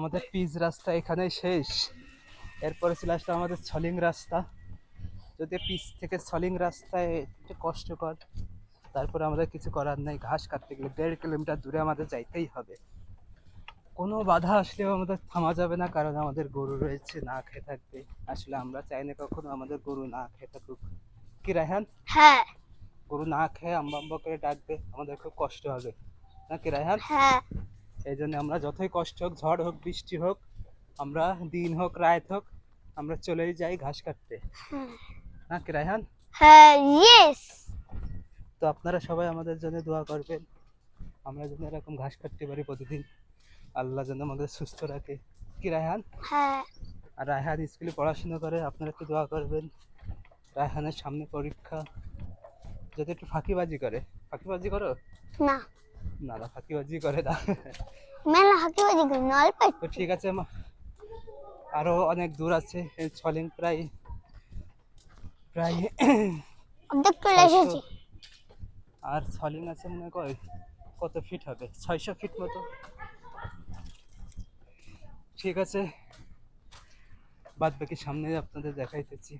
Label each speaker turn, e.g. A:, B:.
A: আমাদের পিচ রাস্তা এখানেই শেষ। এরপরে চলে আসলো আমাদের ছলিং রাস্তা। যদি পিচ থেকে ছলিং রাস্তায় একটু কষ্টকর, তারপরে আমাদের কিছু করার নেই। ঘাস কাটতে গেলে 1.5 কিলোমিটার দূরে আমাদের যাইতেই হবে। কোনো বাধা আসলেও আমাদের থামা যাবে না, কারণ আমাদের গরু রয়েছে, না খেয়ে থাকবে। আসলে আমরা চাই না কখনো আমাদের গরু না খেয়ে থাকুক। কি রায়হান?
B: হ্যাঁ
A: গরু না খেয়ে আম্বা আম্বা করে ডাকবে, আমাদের খুব কষ্ট হবে নাকি রায়হান?
B: হ্যাঁ
A: এই জন্য আমরা যতই কষ্ট হোক, ঝড় হোক, বৃষ্টি হোক, আমরা দিন হোক রাত হোক, আমরা চলেই যাই ঘাস কাটতে নাকি রায়হান?
B: হ্যাঁ ইয়েস।
A: তো আপনারা সবাই আমাদের জন্য দোয়া করবেন, আমরা যেন এরকম ঘাস কাটতে পারি প্রতিদিন। আল্লাহ যেন আমাদের সুস্থ রাখে। কি রায়হান?
B: হ্যাঁ
A: আর রায়হান স্কুলে পড়াশোনা করে, আপনারা একটু দোয়া করবেন। রায়হানের সামনে পরীক্ষা, যদি একটু ফাঁকিবাজি করে। ফাঁকিবাজি করো
B: না,
A: না? না ফাঁকিবাজি করে না।
B: মেলা হাকিবাজি করি না, অল্প
A: তো ঠিক আছে, আরো অনেক দূর আছে। এই ছলিং প্রায় প্রায়
B: অর্ধেক চলে
A: 600,
B: এসেছি।
A: আর ছলিং আছে মনে হয় কত ফিট হবে, 600 ফিট মতো। ঠিক আছে, বাদ বাকি সামনে আপনাদের দেখাইতেছি।